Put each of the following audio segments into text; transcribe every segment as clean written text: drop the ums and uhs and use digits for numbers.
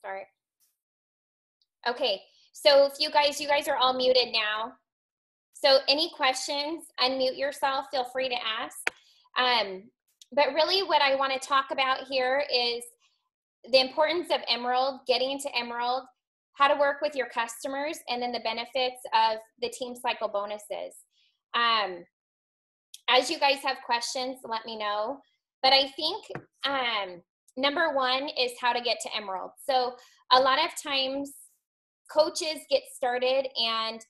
start. Okay, so if you guys are all muted now. So any questions, unmute yourself, feel free to ask. But really what I want to talk about here is the importance of Emerald, getting into Emerald, how to work with your customers, and then the benefits of the Team Cycle bonuses. As you guys have questions, let me know. But I think number one is how to get to Emerald. So a lot of times coaches get started and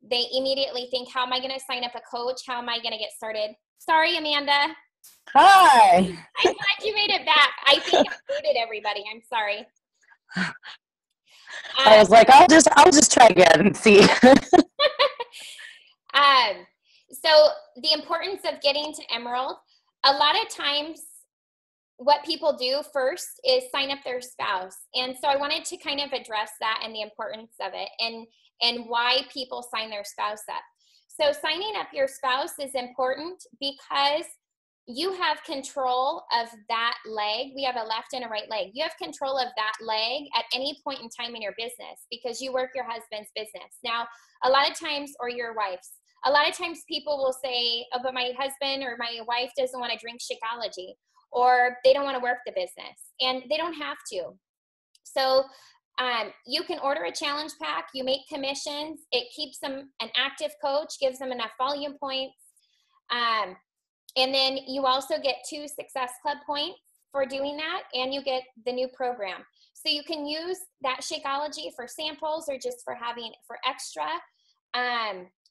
they immediately think, how am I going to sign up a coach? How am I going to get started? Sorry, Amanda. Hi. I'm glad you made it back. I think I muted everybody. I'm sorry. I was like, I'll just try again and see. So the importance of getting to Emerald, a lot of times what people do first is sign up their spouse. And so I wanted to kind of address that and the importance of it and why people sign their spouse up. So signing up your spouse is important because you have control of that leg. We have a left and a right leg. You have control of that leg at any point in time in your business because you work your husband's business. Now, a lot of times, or your wife's, a lot of times people will say, oh, but my husband or my wife doesn't want to drink Shakeology, or they don't want to work the business, and they don't have to. So you can order a challenge pack, you make commissions, it keeps them an active coach, gives them enough volume points. And then you also get 2 Success Club points for doing that, and you get the new program. So you can use that Shakeology for samples or just for having for extra.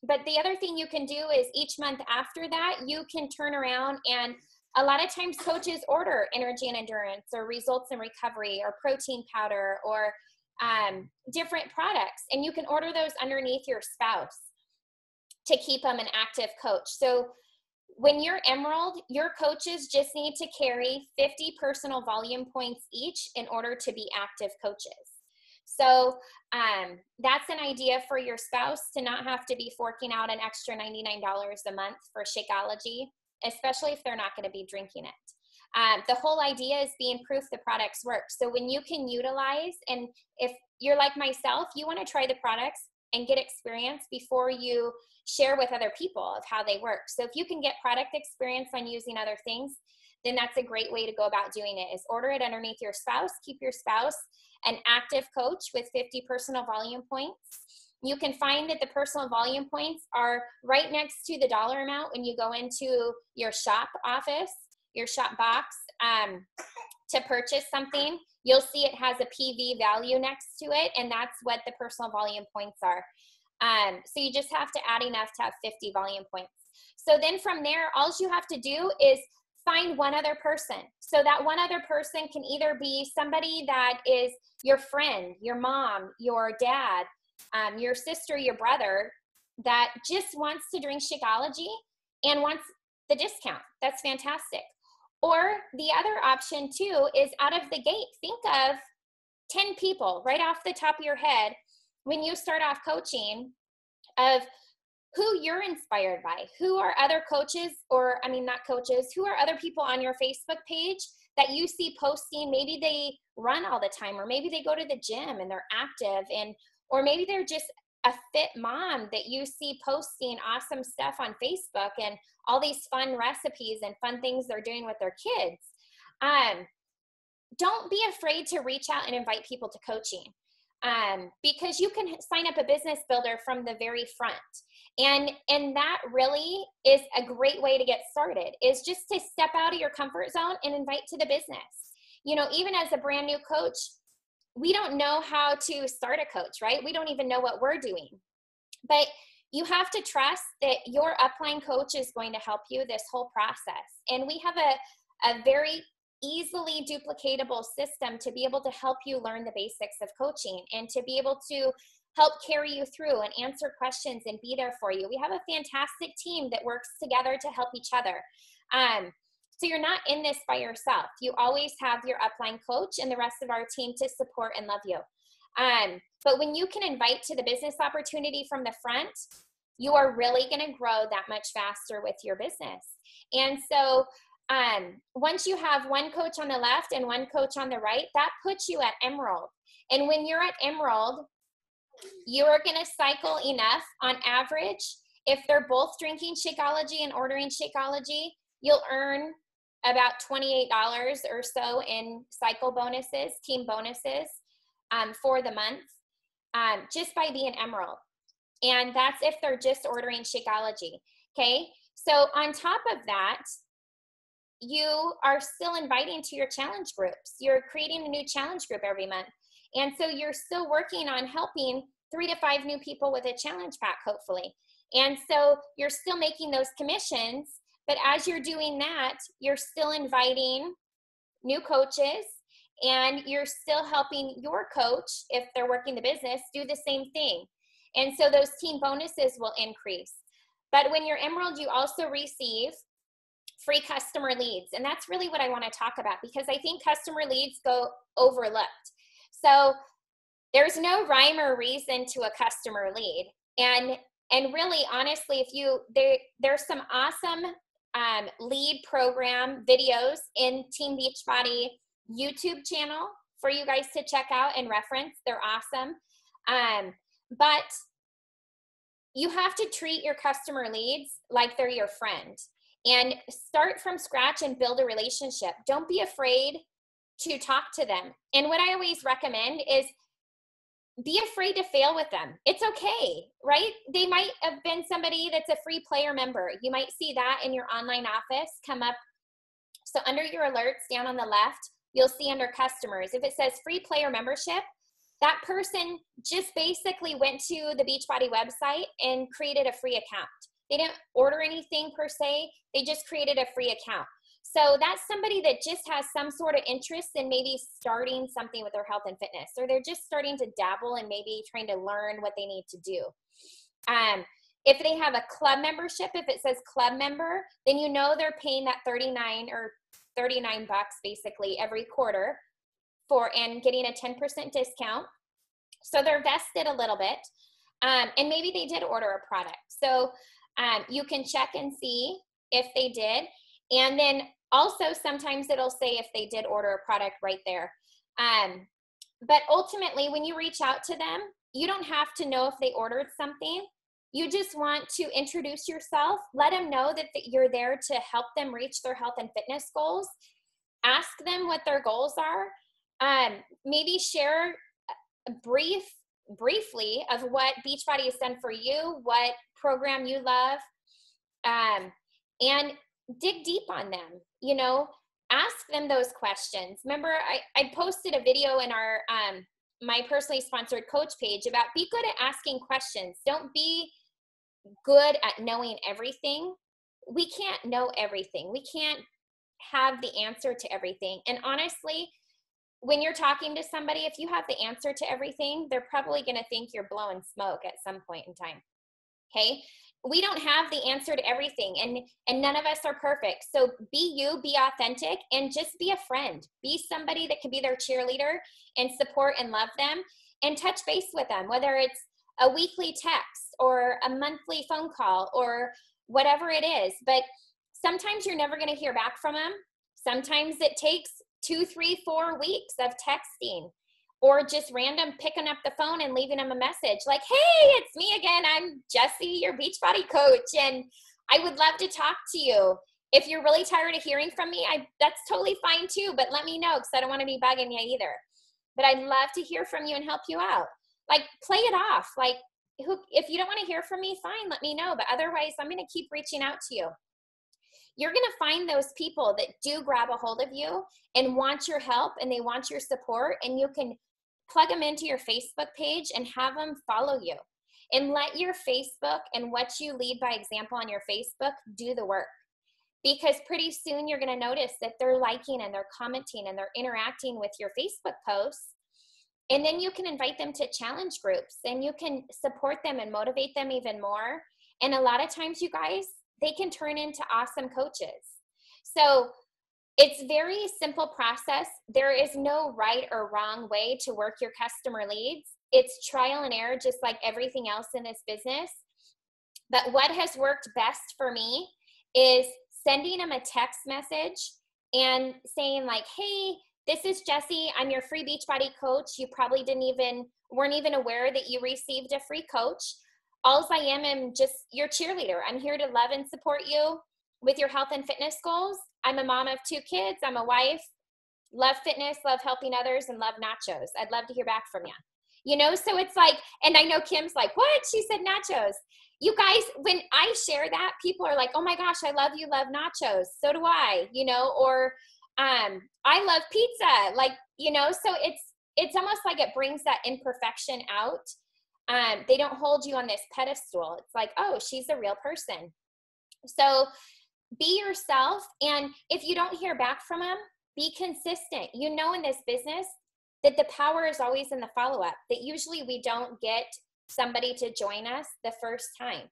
But the other thing you can do is each month after that, you can turn around, and a lot of times coaches order energy and endurance or results in recovery or protein powder or different products. And you can order those underneath your spouse to keep them an active coach. So when you're Emerald, your coaches just need to carry 50 personal volume points each in order to be active coaches. So that's an idea for your spouse to not have to be forking out an extra $99 a month for Shakeology, especially if they're not going to be drinking it. The whole idea is being proof the products work. So when you can utilize, and if you're like myself, you want to try the products and get experience before you share with other people of how they work. So if you can get product experience on using other things, then that's a great way to go about doing it, is order it underneath your spouse, keep your spouse an active coach with 50 personal volume points. You can find that the personal volume points are right next to the dollar amount when you go into your shop office, your shop box to purchase something. You'll see it has a PV value next to it, and that's what the personal volume points are. So you just have to add enough to have 50 volume points. So then from there, all you have to do is find one other person. So that one other person can either be somebody that is your friend, your mom, your dad, your sister, your brother, that just wants to drink Shakeology and wants the discount. That's fantastic. Or the other option too is out of the gate, think of 10 people right off the top of your head when you start off coaching of who you're inspired by, who are other coaches, or I mean, not coaches, who are other people on your Facebook page that you see posting. Maybe they run all the time, or maybe they go to the gym and they're active, and or maybe they're just a fit mom that you see posting awesome stuff on Facebook and all these fun recipes and fun things they're doing with their kids. Don't be afraid to reach out and invite people to coaching, because you can sign up a business builder from the very front. And that really is a great way to get started, is just to step out of your comfort zone and invite to the business. You know, even as a brand new coach, we don't know how to start a coach, right? We don't even know what we're doing. But you have to trust that your upline coach is going to help you this whole process. And we have a very easily duplicatable system to be able to help you learn the basics of coaching and to be able to help carry you through and answer questions and be there for you. We have a fantastic team that works together to help each other. So you're not in this by yourself. You always have your upline coach and the rest of our team to support and love you. But when you can invite to the business opportunity from the front, you are really going to grow that much faster with your business. And so once you have one coach on the left and one coach on the right, that puts you at Emerald. And when you're at Emerald, you are going to cycle enough on average. If they're both drinking Shakeology and ordering Shakeology, you'll earn about $28 or so in cycle bonuses, team bonuses for the month, just by being Emerald. And that's if they're just ordering Shakeology. Okay. So on top of that, you are still inviting to your challenge groups. You're creating a new challenge group every month. And so you're still working on helping 3 to 5 new people with a challenge pack, hopefully. And so you're still making those commissions, but as you're doing that, you're still inviting new coaches, and you're still helping your coach, if they're working the business, do the same thing. And so those team bonuses will increase. But when you're Emerald, you also receive free customer leads. And that's really what I want to talk about, because I think customer leads go overlooked. So there's no rhyme or reason to a customer lead. And really, honestly, there's some awesome lead program videos in Team Beachbody YouTube channel for you guys to check out and reference. They're awesome. But you have to treat your customer leads like they're your friend, and start from scratch and build a relationship. Don't be afraid to talk to them. And what I always recommend is be afraid to fail with them. It's okay, right? They might have been somebody that's a free player member. You might see that in your online office come up. So under your alerts down on the left, you'll see under customers, if it says free player membership, that person just basically went to the Beachbody website and created a free account. They didn't order anything per se. They just created a free account. So that's somebody that just has some sort of interest in maybe starting something with their health and fitness, or they're just starting to dabble and maybe trying to learn what they need to do. If they have a club membership, if it says club member, then you know they're paying that $39 bucks basically every quarter and getting a 10% discount. So they're vested a little bit. And maybe they did order a product. So you can check and see if they did. And then also sometimes it'll say if they did order a product right there. But ultimately, when you reach out to them, you don't have to know if they ordered something. You just want to introduce yourself, let them know that you're there to help them reach their health and fitness goals. Ask them what their goals are. Maybe share briefly of what Beachbody has done for you, what program you love, and dig deep on them. Ask them those questions. Remember, I posted a video in our my personally sponsored coach page about be good at asking questions. Don't be good at knowing everything. We can't know everything. We can't have the answer to everything. And honestly, when you're talking to somebody, if you have the answer to everything, they're probably going to think you're blowing smoke at some point in time. Okay? We don't have the answer to everything, and none of us are perfect. So be you, be authentic, and just be a friend. Be somebody that can be their cheerleader and support and love them, and touch base with them, whether it's a weekly text or a monthly phone call or whatever it is. But sometimes you're never going to hear back from them. Sometimes it takes 2, 3, 4 weeks of texting, or just random picking up the phone and leaving them a message like, hey, it's me again. I'm Jessie, your Beachbody coach, and I would love to talk to you. If you're really tired of hearing from me, that's totally fine too, but let me know, because I don't want to be bugging you either. But I'd love to hear from you and help you out. Like, play it off. Like, if you don't want to hear from me, fine, let me know. But otherwise, I'm going to keep reaching out to you. You're going to find those people that do grab a hold of you and want your help, and they want your support, and you can plug them into your Facebook page and have them follow you. And let your Facebook and what you lead by example on your Facebook do the work. Because pretty soon you're going to notice that they're liking and they're commenting and they're interacting with your Facebook posts. And then you can invite them to challenge groups, and you can support them and motivate them even more. And a lot of times, you guys, they can turn into awesome coaches. So it's a very simple process. There is no right or wrong way to work your customer leads. It's trial and error, just like everything else in this business. But what has worked best for me is sending them a text message and saying like, hey, This is Jessie. I'm your free Beachbody coach. You probably weren't even aware that you received a free coach. All I am just your cheerleader. I'm here to love and support you with your health and fitness goals. I'm a mom of 2 kids. I'm a wife. Love fitness, love helping others, and love nachos. I'd love to hear back from you. You know, so it's like, and I know Kim's like, what? She said nachos. You guys, when I share that, people are like, oh my gosh, I love you, love nachos. So do I, you know, or I love pizza. Like, you know, so it's almost like it brings that imperfection out. They don't hold you on this pedestal. It's like, oh, she's a real person. So be yourself. And if you don't hear back from them, be consistent. You know, in this business that the power is always in the follow-up, that usually we don't get somebody to join us the first time.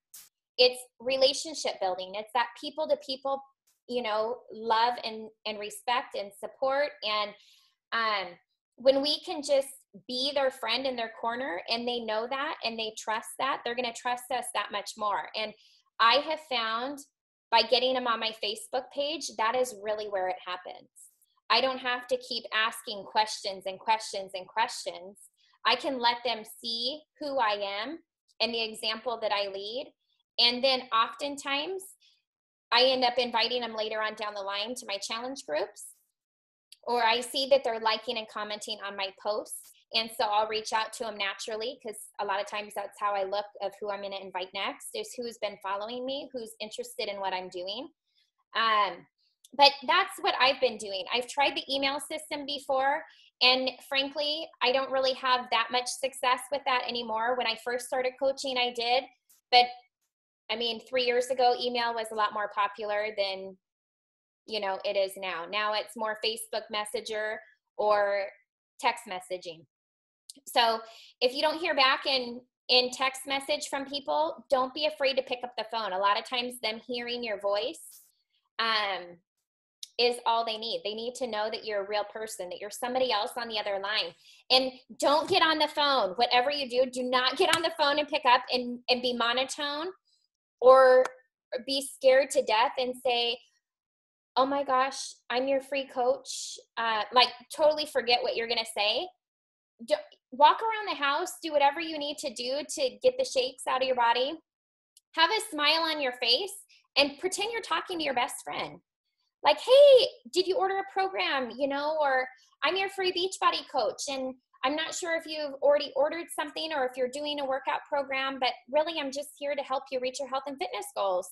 It's relationship building. It's that people to people, you know, love and respect and support. And when we can just be their friend in their corner and they know that and they trust that, they're going to trust us that much more. And I have found by getting them on my Facebook page, that is really where it happens. I don't have to keep asking questions and questions and questions. I can let them see who I am and the example that I lead. And then oftentimes I end up inviting them later on down the line to my challenge groups, or I see that they're liking and commenting on my posts. And so I'll reach out to them naturally, because a lot of times that's how I look of who I'm going to invite next, is who's been following me, who's interested in what I'm doing. But that's what I've been doing. I've tried the email system before, and frankly, I don't really have that much success with that anymore. When I first started coaching, I did. But I mean, 3 years ago, email was a lot more popular than, you know, it is now. Now it's more Facebook Messenger or text messaging. So if you don't hear back in text message from people, don't be afraid to pick up the phone. A lot of times them hearing your voice is all they need. They need to know that you're a real person, that you're somebody else on the other line. And don't get on the phone. Whatever you do not get on the phone and pick up and be monotone or be scared to death and say, oh my gosh, I'm your free coach. Like totally forget what you're going to say. Walk around the house, do whatever you need to do to get the shakes out of your body. Have a smile on your face and pretend you're talking to your best friend. Like, hey, did you order a program, you know, or I'm your free Beachbody coach, and I'm not sure if you've already ordered something or if you're doing a workout program, but really I'm just here to help you reach your health and fitness goals.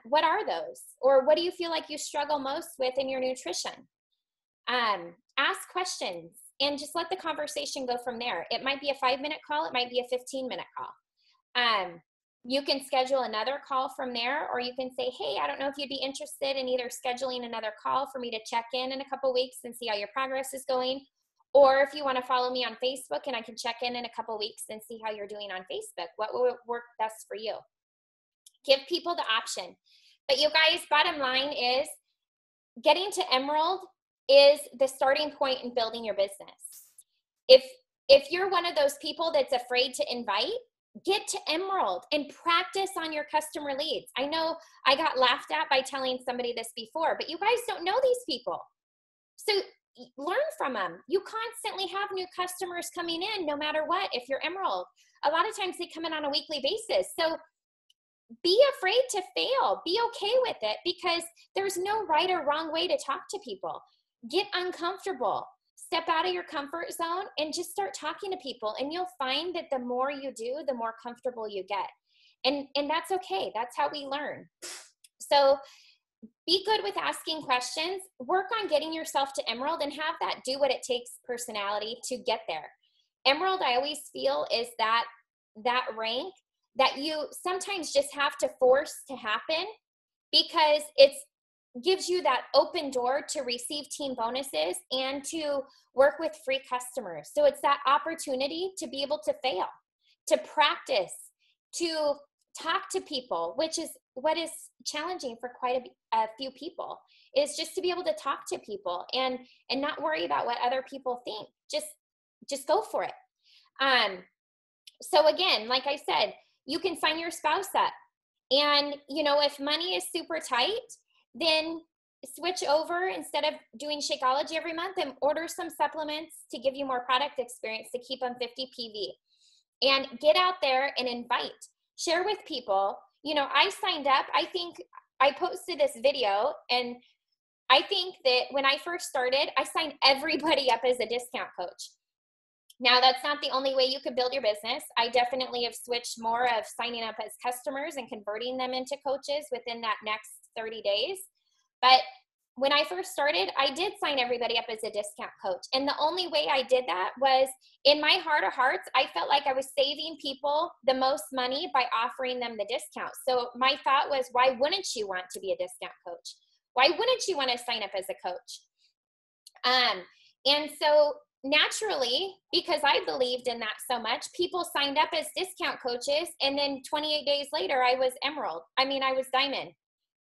What are those? Or what do you feel like you struggle most with in your nutrition? Ask questions and just let the conversation go from there. It might be a 5-minute call. It might be a 15-minute call. You can schedule another call from there, or you can say, hey, I don't know if you'd be interested in either scheduling another call for me to check in a couple weeks and see how your progress is going. Or if you want to follow me on Facebook and I can check in a couple weeks and see how you're doing on Facebook. What will work best for you? Give people the option. But you guys, bottom line is getting to Emerald is the starting point in building your business. If you're one of those people that's afraid to invite, get to Emerald and practice on your customer leads. I know I got laughed at by telling somebody this before, but you guys don't know these people. So learn from them. You constantly have new customers coming in no matter what. If you're Emerald, a lot of times they come in on a weekly basis. So be afraid to fail. Be okay with it, because there's no right or wrong way to talk to people. Get uncomfortable. Step out of your comfort zone and just start talking to people. And you'll find that the more you do, the more comfortable you get. And that's okay. That's how we learn. So be good with asking questions. Work on getting yourself to Emerald and have that do what it takes personality to get there. Emerald, I always feel, is that rank that you sometimes just have to force to happen, because it gives you that open door to receive team bonuses and to work with free customers. So it's that opportunity to be able to fail, to practice, to talk to people, which is what is challenging for quite a few people, is just to be able to talk to people and not worry about what other people think. Just go for it. So again, like I said, you can sign your spouse up. And, you know, if money is super tight, then switch over instead of doing Shakeology every month and order some supplements to give you more product experience to keep them 50 PV. And get out there and invite, share with people. You know, I signed up, I think I posted this video, and I think that when I first started, I signed everybody up as a discount coach. Now, that's not the only way you could build your business. I definitely have switched more of signing up as customers and converting them into coaches within that next 30 days. But when I first started, I did sign everybody up as a discount coach. And the only way I did that was, in my heart of hearts, I felt like I was saving people the most money by offering them the discount. So my thought was, why wouldn't you want to be a discount coach? Why wouldn't you want to sign up as a coach? And so naturally, because I believed in that so much, people signed up as discount coaches. And then 28 days later, I was emerald. I was diamond,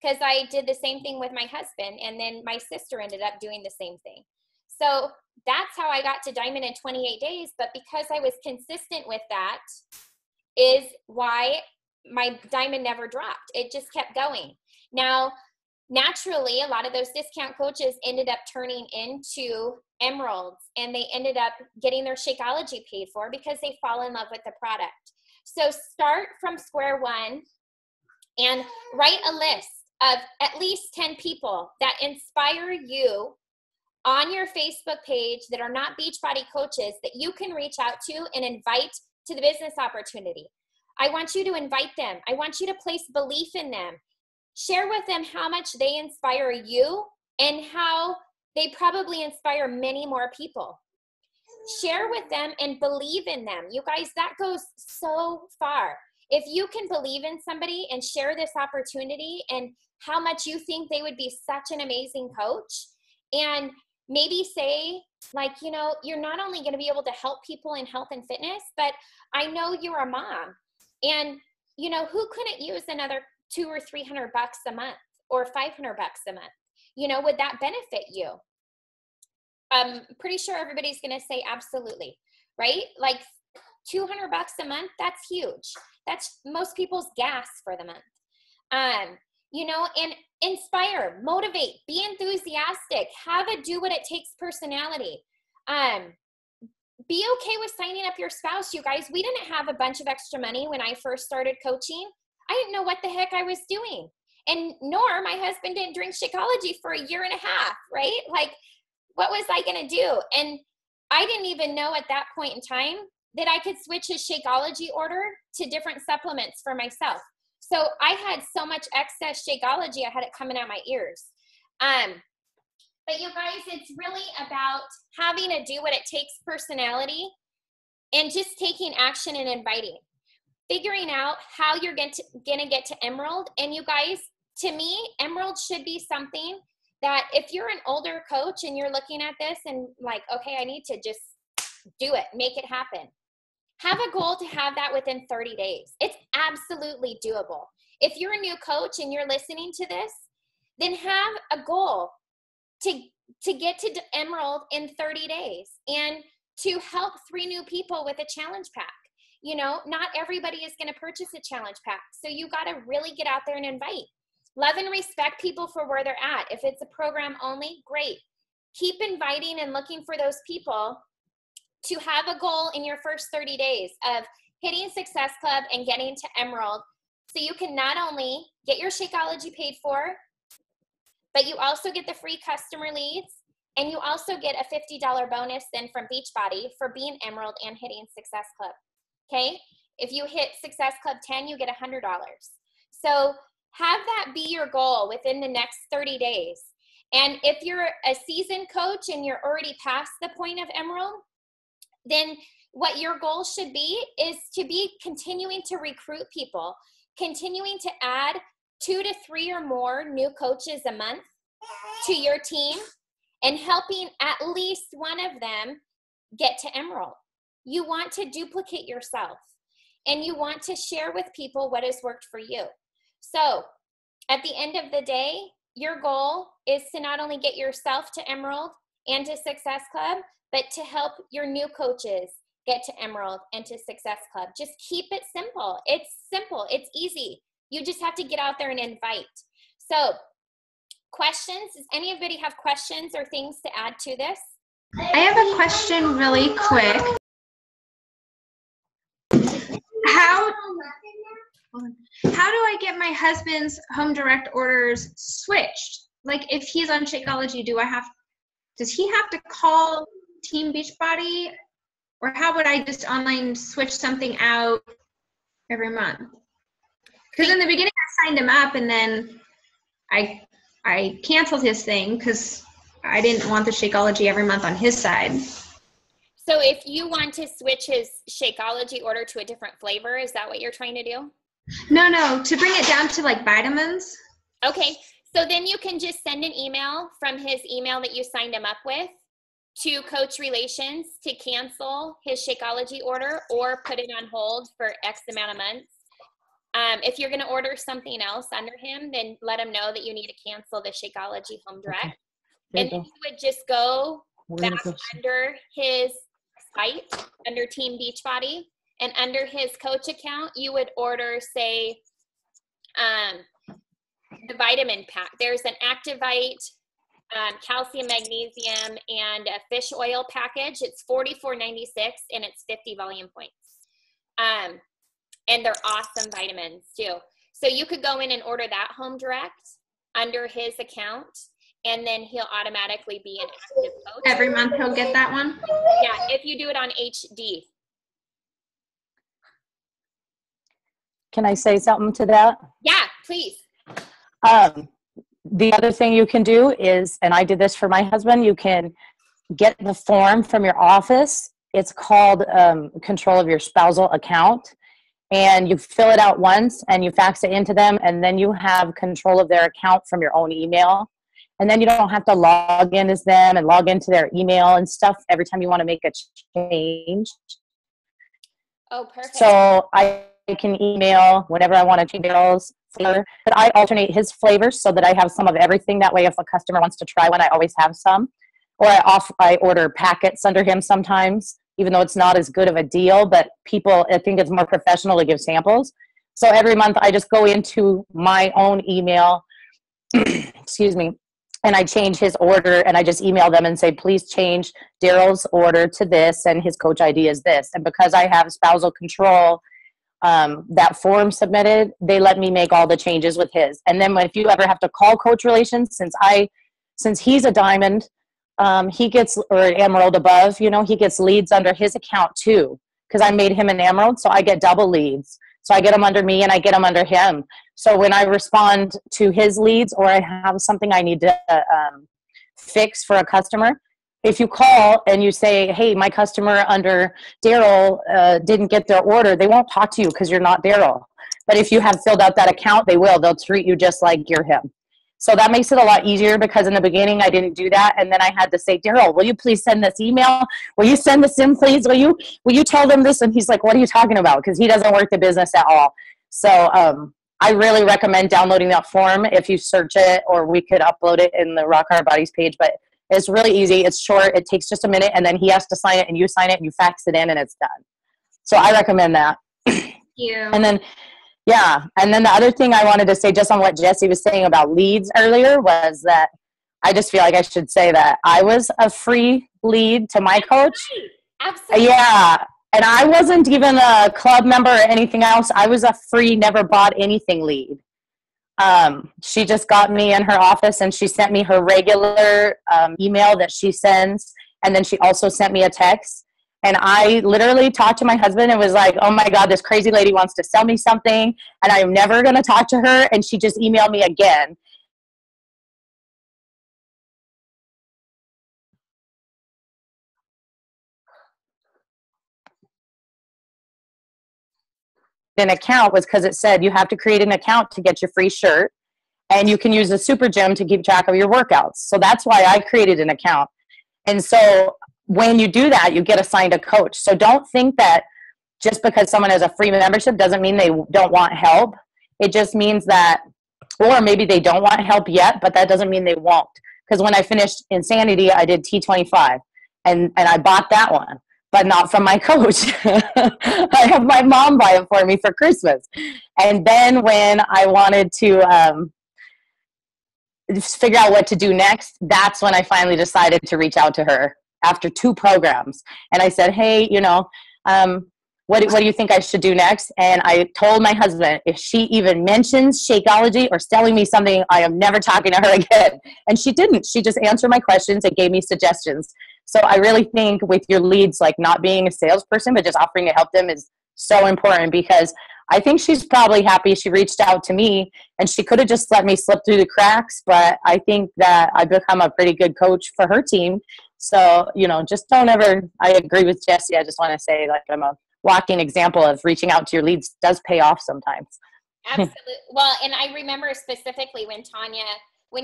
because I did the same thing with my husband. And then my sister ended up doing the same thing. So that's how I got to diamond in 28 days. But because I was consistent with that is why my diamond never dropped. It just kept going. Now, naturally, a lot of those discount coaches ended up turning into emeralds, and they ended up getting their Shakeology paid for because they fall in love with the product. So start from square one and write a list of at least 10 people that inspire you on your Facebook page that are not Beachbody coaches that you can reach out to and invite to the business opportunity. I want you to invite them. I want you to place belief in them. Share with them how much they inspire you and how they probably inspire many more people. Share with them and believe in them. You guys, that goes so far. If you can believe in somebody and share this opportunity and how much you think they would be such an amazing coach, and maybe say, like, you know, you're not only going to be able to help people in health and fitness, but I know you're a mom, and you know, who couldn't use another $200 or $300 a month or $500 a month? You know, would that benefit you? I'm pretty sure everybody's going to say absolutely, right? Like $200 a month, that's huge. That's most people's gas for the month. You know, and inspire, motivate, be enthusiastic, have a do what it takes personality. Be okay with signing up your spouse, you guys. We didn't have a bunch of extra money when I first started coaching. I didn't know what the heck I was doing. And nor my husband didn't drink Shakeology for a year and a half, right? Like, what was I going to do? And I didn't even know at that point in time that I could switch his Shakeology order to different supplements for myself. So I had so much excess Shakeology, I had it coming out my ears. But you guys, it's really about having a do what it takes personality and just taking action and inviting. Figuring out how you're going to get to emerald. And you guys, to me, emerald should be something that if you're an older coach and you're looking at this and like, okay, I need to just do it, make it happen. Have a goal to have that within 30 days. It's absolutely doable. If you're a new coach and you're listening to this, then have a goal to get to emerald in 30 days and to help 3 new people with a challenge pack. You know, not everybody is going to purchase a challenge pack. So you got to really get out there and invite. Love and respect people for where they're at. If it's a program only, great. Keep inviting and looking for those people to have a goal in your first 30 days of hitting Success Club and getting to emerald. So you can not only get your Shakeology paid for, but you also get the free customer leads, and you also get a $50 bonus then from Beachbody for being emerald and hitting Success Club. Okay? If you hit Success Club 10, you get $100. So have that be your goal within the next 30 days. And if you're a seasoned coach and you're already past the point of emerald, then what your goal should be is to be continuing to recruit people, continuing to add 2 to 3 or more new coaches a month to your team and helping at least one of them get to emerald. You want to duplicate yourself and you want to share with people what has worked for you. So at the end of the day, your goal is to not only get yourself to emerald and to Success Club, but to help your new coaches get to emerald and to Success Club. Just keep it simple. It's simple. It's easy. You just have to get out there and invite. So questions? Does anybody have questions or things to add to this? I have a question really quick. How do I get my husband's home direct orders switched? Like if he's on Shakeology, does he have to call Team Beachbody, or how would I just online switch something out every month? Because in the beginning I signed him up and then I canceled his thing because I didn't want the Shakeology every month on his side. So if you want to switch his Shakeology order to a different flavor, is that what you're trying to do? No, to bring it down to like vitamins. Okay, so then you can just send an email from his email that you signed him up with to Coach Relations to cancel his Shakeology order or put it on hold for X amount of months. If you're going to order something else under him, then let him know that you need to cancel the Shakeology Home Direct. Okay. And then you would just go back under his site, under Team Beachbody, and under his coach account, you would order, say, the vitamin pack. There's an Activite, calcium, magnesium, and a fish oil package. It's $44.96 and it's 50 volume points. And they're awesome vitamins too. So you could go in and order that home direct under his account, and then he'll automatically be an active coach. Every month he'll get that one? Yeah, if you do it on HD. Can I say something to that? Yeah, please. The other thing you can do is, and I did this for my husband, you can get the form from your office. It's called Control of Your Spousal Account. And you fill it out once and you fax it into them, and then you have control of their account from your own email. And then you don't have to log in as them and log into their email and stuff every time you want to make a change. Oh, perfect. So I can email whenever I want to change Daryl's flavor, but I alternate his flavors so that I have some of everything. That way, if a customer wants to try one, I always have some. Or I order packets under him sometimes, even though it's not as good of a deal, but I think it's more professional to give samples. So every month I just go into my own email, excuse me, and I change his order, and I just email them and say, please change Daryl's order to this, and his coach ID is this. And because I have spousal control, that form submitted, they let me make all the changes with his. And then if you ever have to call Coach Relations, since he's a diamond, he gets, or an emerald above, he gets leads under his account too, because I made him an emerald, so I get double leads. So I get them under me and I get them under him. So when I respond to his leads, or I have something I need to fix for a customer, if you call and you say, hey, my customer under Daryl didn't get their order, they won't talk to you because you're not Daryl. But if you have filled out that account, they will. They'll treat you just like you're him. So that makes it a lot easier, because in the beginning I didn't do that, and then I had to say, Daryl, will you please send this email? Will you send this in, please? Will you tell them this? And he's like, what are you talking about? Because he doesn't work the business at all. So I really recommend downloading that form if you search it, or we could upload it in the Rock Our Bodies page. But it's really easy. It's short. It takes just a minute, and then he has to sign it, and you sign it, and you fax it in, and it's done. So I recommend that. Thank you. And then yeah. And then the other thing I wanted to say, just on what Jesse was saying about leads earlier, was that I just feel like I should say that I was a free lead to my coach. Absolutely. Yeah. And I wasn't even a club member or anything else. I was a free, never bought anything lead. She just got me in her office, and she sent me her regular email that she sends. And then she also sent me a text. And I literally talked to my husband and was like, oh my God, this crazy lady wants to sell me something, and I'm never going to talk to her. And she just emailed me again. An account was because it said you have to create an account to get your free shirt, and you can use the Super Gym to keep track of your workouts. So that's why I created an account. And so when you do that, you get assigned a coach. So don't think that just because someone has a free membership doesn't mean they don't want help. It just means that, or maybe they don't want help yet, but that doesn't mean they won't. Because when I finished Insanity, I did T25, and I bought that one, but not from my coach. I have my mom buy it for me for Christmas. And then when I wanted to, just figure out what to do next, that's when I finally decided to reach out to her after 2 programs. And I said, hey, what do you think I should do next? And I told my husband, if she even mentions Shakeology or selling me something, I am never talking to her again. And she didn't. She just answered my questions and gave me suggestions. So I really think with your leads, like not being a salesperson, but just offering to help them is so important, because I think she's probably happy she reached out to me, and she could have just let me slip through the cracks. But I think that I've become a pretty good coach for her team. So, just don't ever, I agree with Jesse. I just want to say, like, I'm a walking example of reaching out to your leads does pay off sometimes. Absolutely. Well, and I remember specifically when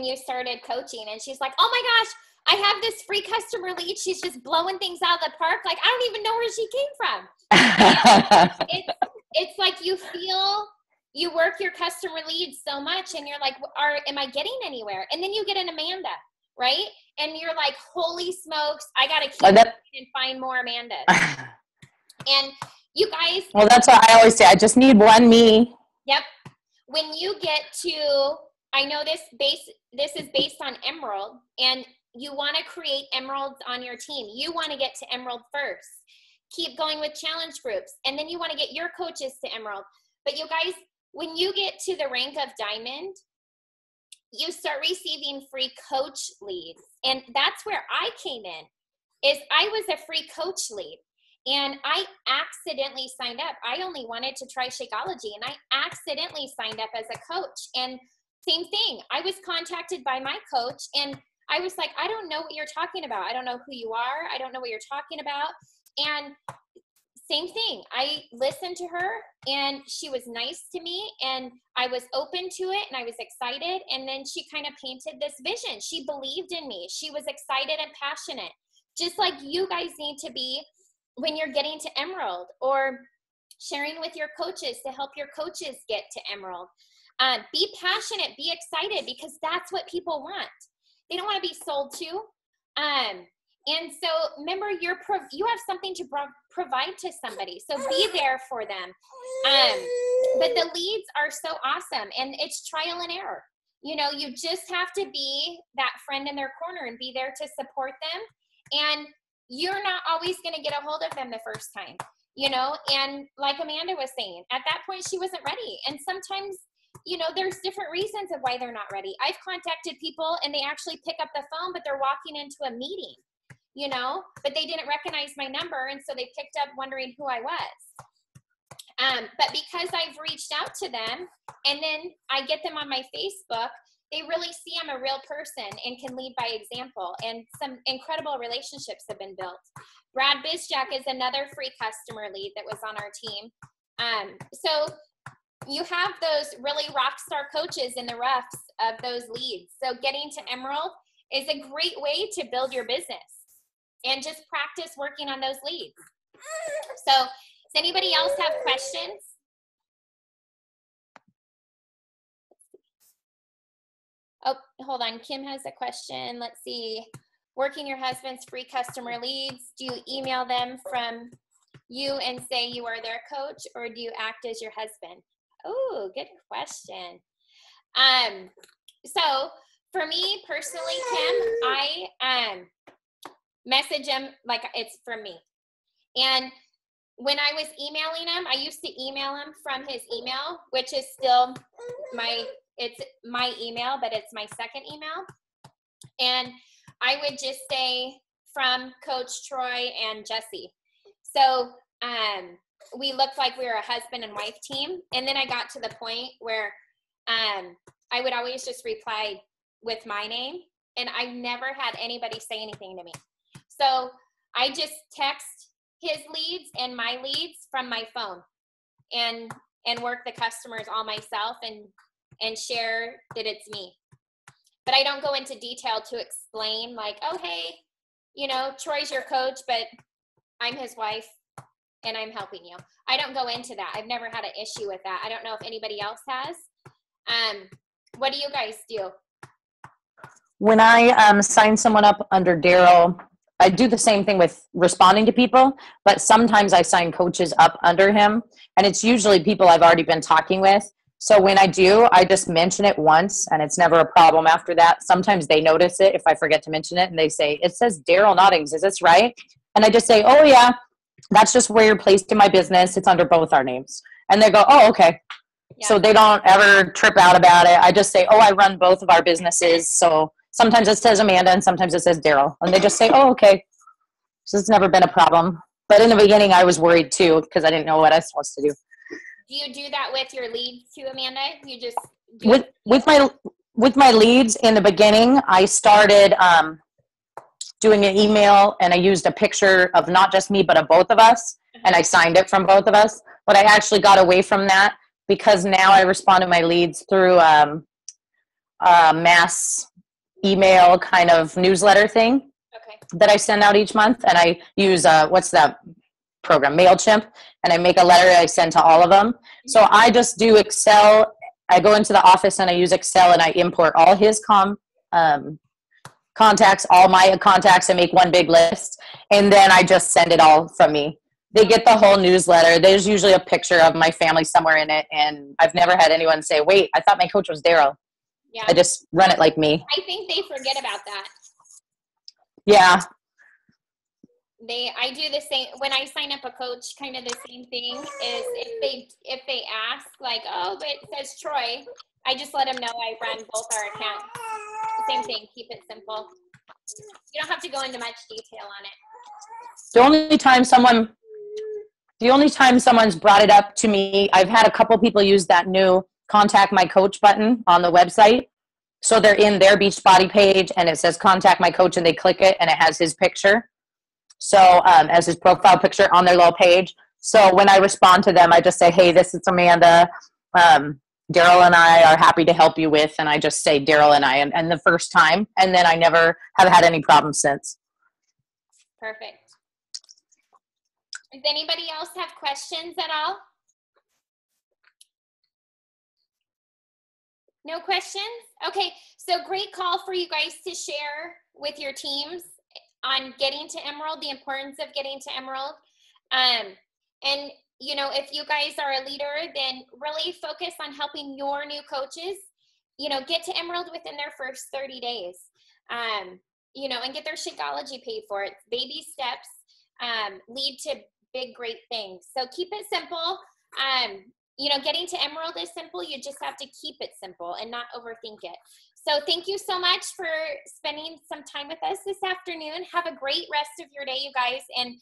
you started coaching, and she's like, oh my gosh, I have this free customer lead. She's just blowing things out of the park. Like, I don't even know where she came from. It's like you work your customer leads so much, and you're like, am I getting anywhere? And then you get an Amanda, right? And you're like, holy smokes, I got to keep and find more Amandas. And you guys. Well, that's what I always say. I just need one me. Yep. When you get to, I know this is based on Emerald, and you want to create emeralds on your team. You want to get to emerald first. Keep going with challenge groups, and then you want to get your coaches to emerald. But you guys, when you get to the rank of diamond, you start receiving free coach leads. And that's where I came in, is I was a free coach lead. And I accidentally signed up. I only wanted to try Shakeology, and I accidentally signed up as a coach. And same thing, I was contacted by my coach, and I was like, I don't know what you're talking about. I don't know who you are. I don't know what you're talking about. And same thing, I listened to her, and she was nice to me, and I was open to it, and I was excited. And then she kind of painted this vision. She believed in me. She was excited and passionate, just like you guys need to be when you're getting to emerald, or sharing with your coaches to help your coaches get to emerald. Be passionate, be excited, because that's what people want. They don't want to be sold to. And so remember, you have something to provide to somebody. So be there for them. But the leads are so awesome, and it's trial and error. You just have to be that friend in their corner and be there to support them. And you're not always going to get a hold of them the first time, and like Amanda was saying, at that point, she wasn't ready. And sometimes, there's different reasons of why they're not ready. I've contacted people, and they actually pick up the phone, but they're walking into a meeting, but they didn't recognize my number. And so they picked up wondering who I was. But because I've reached out to them, and then I get them on my Facebook, they really see I'm a real person and can lead by example. And some incredible relationships have been built. Brad Bizjack is another free customer lead that was on our team. So you have those really rock star coaches in the roughs of those leads. So getting to emerald is a great way to build your business, and just practice working on those leads. So does anybody else have questions? Oh, hold on. Kim has a question. Let's see. Working your husband's free customer leads. Do you email them from you and say you are their coach, or do you act as your husband? Oh, good question. So for me personally, Kim, I message him like it's from me. And when I was emailing him, I used to email him from his email, which is still it's my email, but it's my second email. And I would just say from Coach Troy and Jesse. So we looked like we were a husband and wife team. And then I got to the point where I would always just reply with my name, and I never had anybody say anything to me. So I just text his leads and my leads from my phone, and work the customers all myself, and share that it's me. But I don't go into detail to explain like, oh, hey, Troy's your coach, but I'm his wife and I'm helping you. I don't go into that. I've never had an issue with that. I don't know if anybody else has. What do you guys do? When I sign someone up under Daryl, I do the same thing with responding to people, but sometimes I sign coaches up under him, and it's usually people I've already been talking with. So when I do, I just mention it once and it's never a problem after that. Sometimes they notice it if I forget to mention it and they say, it says Daryl Nottings, is this right? And I just say, oh yeah, that's just where you're placed in my business. It's under both our names. And they go, oh, okay. Yeah. So they don't ever trip out about it. I just say, oh, I run both of our businesses. So sometimes it says Amanda and sometimes it says Daryl. And they just say, oh, okay. So it's never been a problem. But in the beginning, I was worried too because I didn't know what I was supposed to do. Do you do that with your leads too, Amanda? You just with my leads in the beginning, I started doing an email and I used a picture of not just me but of both of us, and I signed it from both of us. But I actually got away from that because now I respond to my leads through mass email kind of newsletter thing that I send out each month, and I use what's that program, MailChimp, and I make a letter I send to all of them. So I just do Excel. I go into the office and I use Excel and I import all his contacts, all my contacts, and make one big list, and then I just send it all from me. They get the whole newsletter. There's usually a picture of my family somewhere in it, and I've never had anyone say, wait, I thought my coach was Daryl. Yeah. I just run it like me. I think they forget about that. Yeah. I do the same when I sign up a coach. Kind of the same thing is if they ask like, oh, but it says Troy, I just let them know I run both our accounts. Same thing. Keep it simple. You don't have to go into much detail on it. The only time someone's brought it up to me, I've had a couple people use that new contact my coach button on the website. So they're in their Beachbody page and it says contact my coach, and they click it and it has his picture. So as his profile picture on their little page. So when I respond to them, I just say, hey, this is Amanda. Daryl and I are happy to help you with, and I just say Daryl and I, and the first time, and then I never have had any problems since. Perfect. Does anybody else have questions at all? No questions? Okay, so great call for you guys to share with your teams on getting to Emerald, the importance of getting to Emerald. And, you know, if you guys are a leader, then really focus on helping your new coaches, you know, get to Emerald within their first 30 days, you know, and get their Shakeology paid for. It. Baby steps lead to big, great things. So keep it simple. You know, getting to Emerald is simple. You just have to keep it simple and not overthink it. So thank you so much for spending some time with us this afternoon. Have a great rest of your day, you guys. And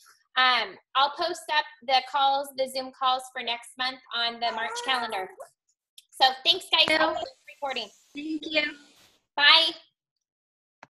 I'll post up the calls, the Zoom calls for next month on the March calendar. So thanks, guys. I'll post the recording. Thank you. Bye.